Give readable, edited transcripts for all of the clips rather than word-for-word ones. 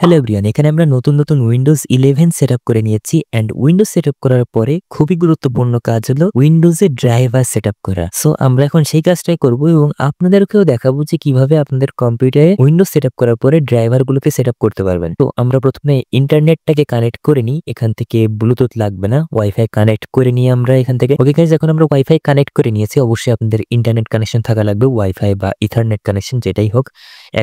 Hello everyone, এখানে আমরা নতুন উইন্ডোজ 11 সেটআপ করে নিয়েছি এন্ড উইন্ডোজ সেটআপ করার পরে খুবই গুরুত্বপূর্ণ কাজ হলো উইন্ডোজে ড্রাইভার সেটআপ করা। সো আমরা এখন সেই কাজটাই করব এবং আপনাদেরকেও দেখাবো যে কিভাবে আপনাদের কম্পিউটারে উইন্ডোজ সেটআপ করার পরে ড্রাইভারগুলোকে সেটআপ করতে পারবেন। তো আমরা প্রথমে ইন্টারনেটটাকে কানেক্ট করে নিই। এখান থেকে ব্লুটুথ লাগবে না, ওয়াইফাই কানেক্ট করে নিই আমরা এখান থেকে। ওকে গাইস, এখন আমরা ওয়াইফাই কানেক্ট করে নিয়েছি। অবশ্যই আপনাদের ইন্টারনেট কানেকশন থাকা লাগবে, ওয়াইফাই বা ইথারনেট কানেকশন যেটাই হোক।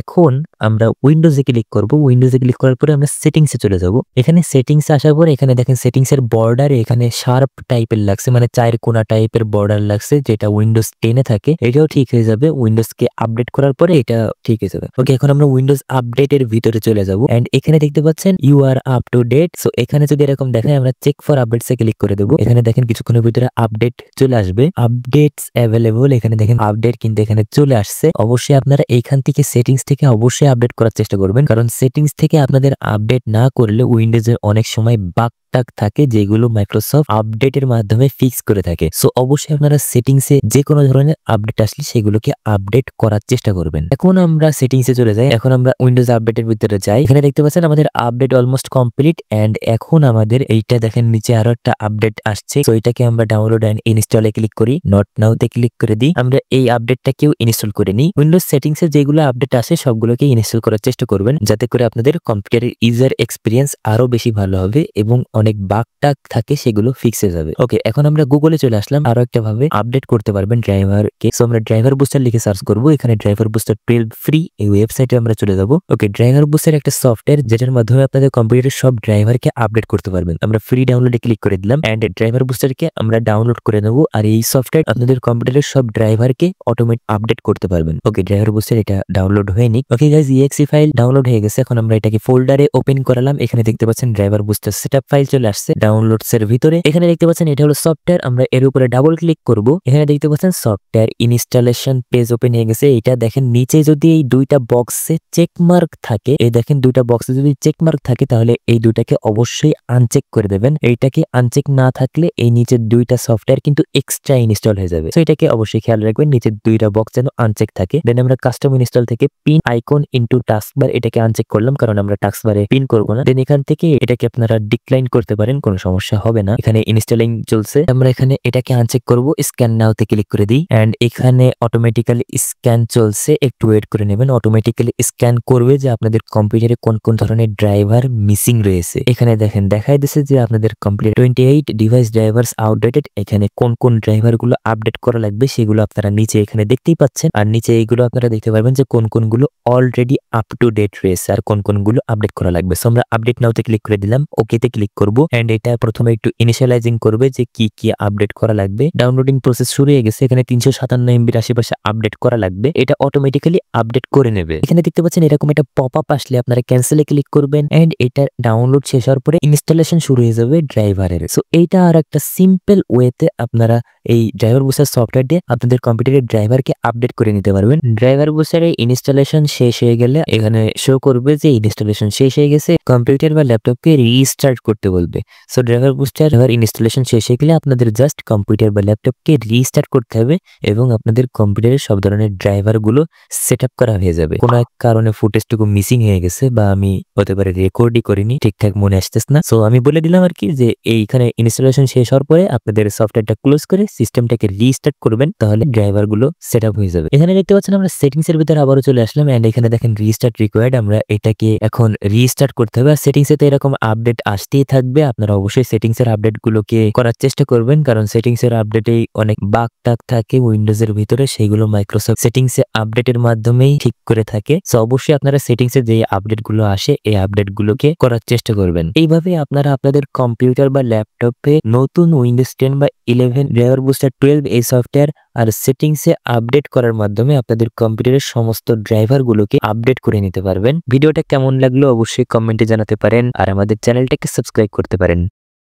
এখন আমরা উইন্ডোজে ক্লিক করব। উইন্ডোজে ক্লিক করার পরে আমরা সেটিংসে চলে যাব। এখানে সেটিংসে আসার পরে এখানে দেখেন সেটিংসের বর্ডারে এখানে শার্প টাইপের লাগছে, মানে চার কোনা টাইপের বর্ডার লাগছে, যেটা উইন্ডোজ 10 এ থাকে। এটাও ঠিক হয়ে যাবে, উইন্ডোজকে আপডেট করার পরে এটা ঠিক হয়ে যাবে। ওকে, এখন আমরা উইন্ডোজ আপডেটের ভিতরে চলে যাব এন্ড এখানে দেখতে পাচ্ছেন you are up to date. So এখানে যদি এরকম দেখায় আমরা চেক ফর আপডেটসে ক্লিক করে দেব। এখানে দেখেন কিছুক্ষণের ভিতরে আপডেট চলে আসবে, আপডেটস অ্যাভেলেবল। এখানে দেখেন আপডেট কিন্তু এখানে চলে আসছে। অবশ্যই আপনারা এইখান থেকে সেটিংস থেকে অবশ্যই আপডেট করার চেষ্টা করবেন, কারণ সেটিংস থেকে আপনাদের আপডেট না করলে উইন্ডোজে অনেক সময় বাগ টাগ থাকে যেগুলো মাইক্রোসফট আপডেটের মাধ্যমে ফিক্স করে থাকে। সো অবশ্যই আপনারা সেটিংসে যে কোনো ধরনের আপডেট আসলে সেগুলোকে আপডেট করার চেষ্টা করবেন। এখন আমরা সেটিংসে চলে যাই। এখন আমরা উইন্ডোজ আপডেটের ভিতরে যাই। এখানে দেখতে পাচ্ছেন আমাদের আপডেট অলমোস্ট কমপ্লিট এন্ড এখন আমাদের এইটা দেখেন নিচে আরো একটা আপডেট আসছে। সো এটাকে আমরা ডাউনলোড এন্ড ইনস্টলে ক্লিক করি, নট নাও তে ক্লিক করে দিই। আমরা এই আপডেটটাকেও ইনস্টল করে নিই। উইন্ডোজ সেটিংসে যেগুলো আপডেট আসে সবগুলোকে ইনস্টল করার চেষ্টা করবেন, যাতে করে আপনাদের কম্পিউটারের ইউজার এক্সপিরিয়েন্স আরো বেশি ভালো হবে এবং অনেক বাগ টাগ থাকে সেগুলো ফিক্স হয়ে যাবে। ওকে, এখন আমরা গুগলে চলে আসলাম। আরো একটা ভাবে আপডেট করতে পারবেন ড্রাইভারকে। সো আমরা ড্রাইভার বুস্টার লিখে সার্চ করব। এখানে ড্রাইভার বুস্টার 12 ফ্রি, এই ওয়েবসাইটে আমরা চলে যাব। ওকে, ড্রাইভার বুস্টার একটা সফটওয়্যার যেটার মাধ্যমে আপনাদের কম্পিউটারের সব ড্রাইভারকে আপডেট করতে পারবেন। আমরা ফ্রি ডাউনলোডে ক্লিক করে দিলাম এন্ড ড্রাইভার বুস্টারকে আমরা ডাউনলোড করে নেব। আর এই সফটওয়্যার আপনাদের কম্পিউটারের সব ড্রাইভারকে অটোমেটিক আপডেট করতে পারবেন। ওকে, ড্রাইভার বুস্টার এটা ডাউনলোড হয়নি। Okay guys, exe file download হয়ে গেছে। এখন আমরা এটাকে ফোল্ডারে ওপেন করালাম। এখানে দেখতে পাচ্ছেন ড্রাইভার বুস্টার সেটআপ ফাইল চলে আসছে ডাউনলোডস এর ভিতরে। এখানে দেখতে পাচ্ছেন এটা হলো সফটওয়্যার। আমরা এর উপরে ডাবল ক্লিক করব। এখানে দেখতে পাচ্ছেন সফটওয়্যার ইনস্টলেশন পেজ ওপেন হয়ে গেছে। এটা দেখেন নিচে যদি এই দুইটা বক্সে চেক মার্ক থাকে, এই দেখেন দুইটা বক্সে যদি চেক মার্ক থাকে তাহলে এই দুইটাকে অবশ্যই আনচেক করে দেবেন। এইটাকে আনচেক না থাকলে এই নিচের দুইটা সফটওয়্যার কিন্তু এক্সট্রা ইনস্টল হয়ে যাবে। সো এটাকে অবশ্যই খেয়াল রাখবেন, নিচের দুইটা বক্স যেন আনচেক থাকে। দেন আমরা কাস্টম ইনস্টল থেকে পিন আইকন ইনটু টাস্কবার এটাকে আনচেক করলাম, কারণ আমরা টাস্কবারে পিন করব না। দেন এখান থেকে এটাকে আপনারা ডিক্লাইন করতে পারেন, কোনো সমস্যা হবে না। এখানে ইনস্টলিং চলছে, আমরা এখানে এটাকে আনচেক করব। স্ক্যান নাও তে ক্লিক করে দিই এন্ড এখানে অটোমেটিক্যালি স্ক্যান চলছে, একটু ওয়েট করে নেবেন। অটোমেটিক্যালি স্ক্যান করবে যে আপনাদের কম্পিউটারে কোন কোন ধরনের ড্রাইভার মিসিং রয়েছে। এখানে দেখেন দেখাই দিচ্ছে যে আপনাদের কম্পিউটার 28 ডিভাইস ড্রাইভারস আউটডেটেড। এখানে কোন কোন ড্রাইভার গুলো আপডেট করা লাগবে সেগুলো আপনারা নিচে এখানে দেখতেই পাচ্ছেন। আর নিচে এইগুলো আপনারা দেখতে পারবেন যে কোন কোন গুলো অলরেডি আপ টু ডেট রয়েছে আর কোন কোন গুলো আপডেট করা লাগবে। সো আমরা আপডেট নাও তে ক্লিক করে দিলাম, ওকে তে ক্লিক করব এন্ড এটা প্রথমে একটু ইনিশিয়ালাইজিং করবে যে কি কি আপডেট করা লাগবে। ডাউনলোডিং প্রসেস শুরু হয়ে গেছে। এখানে 357 এমবির আশেপাশে আপডেট করা লাগবে, এটা অটোমেটিক্যালি আপডেট করে নেবে। এখানে দেখতে পাচ্ছেন এরকম একটা পপ আপ আসলে আপনারা ক্যান্সেলে ক্লিক করবেন এন্ড এটা ডাউনলোড শেষ হওয়ার পরে ইনস্টলেশন শুরু হয়ে যাবে ড্রাইভারের। সো এইটা আর একটা সিম্পল ওয়েতে আপনারা এই ড্রাইভার বুস্টার সফটওয়্যার দিয়ে আপনাদের কম্পিউটারের ড্রাইভারকে আপডেট করে নিতে পারবেন। ড্রাইভার বুস্টারের ইনস্টলেশন শেষ হয়ে গেলে এখানে শো করবে যে ইনস্টলেশন শেষ হয়ে গেছে, কম্পিউটার বা ল্যাপটপকে রিস্টার্ট করতে বলবে। সো ড্রাইভার বুস্টার ইনস্টলেশন শেষ হয়ে গেলে আপনাদের জাস্ট কম্পিউটার বা ল্যাপটপকে রিস্টার্ট করতে হবে এবং আপনাদের কম্পিউটারের সব ধরনের ড্রাইভার গুলো সেটআপ করা হয়ে যাবে। কোনো এক কারণে ফুটেজটুকু মিসিং হয়ে গেছে বা আমি হতে পারে রেকর্ডই করিনি, ঠিকঠাক মনে আসতেছে না। সো আমি বলে দিলাম আর কি যে এইখানে ইনস্টলেশন শেষ হওয়ার পরে আপনাদের সফটওয়্যারটা ক্লোজ করে সিস্টেমটাকে রিস্টার্ট করবেন, তাহলে ড্রাইভার গুলো সেটআপ হয়ে যাবে। এখানে দেখতে পাচ্ছেন আমরা সেটিংস এর ভিতরে আবারও চলে আসলাম এন্ড এখানে দেখেন রিস্টার্ট রিকোয়ার্ড। আমরা এটাকে এখন রিস্টার্ট করতে হবে। আর সেটিংস এ তো এরকম আপডেট আসতেই থাকবে, আপনারা অবশ্যই সেটিংস এর আপডেট গুলোকে করার চেষ্টা করবেন, কারণ সেটিংস এর আপডেটেই অনেক বাগ টাগ থাকে উইন্ডোজ এর ভিতরে, সেইগুলো মাইক্রোসফট সেটিংস এ আপডেটের মাধ্যমেই ঠিক করে থাকে। সো অবশ্যই আপনারা সেটিংস এ যে আপডেট গুলো আসে এই আপডেট গুলোকে করার চেষ্টা করবেন। এইভাবে আপনারা আপনাদের কম্পিউটার বা ল্যাপটপে নতুন উইন্ডোজ 10 বা 11 ড্রাইভার বুস্টার 12 এই সফটওয়্যার আর সেটিংস এ আপডেট করার মাধ্যমে আপনাদের কম্পিউটারের সমস্ত ড্রাইভার গুলোকে আপডেট করে নিতে পারবেন। ভিডিওটা কেমন লাগলো অবশ্যই কমেন্টে জানাতে পারেন আর আমাদের চ্যানেলটাকে সাবস্ক্রাইব করতে পারেন।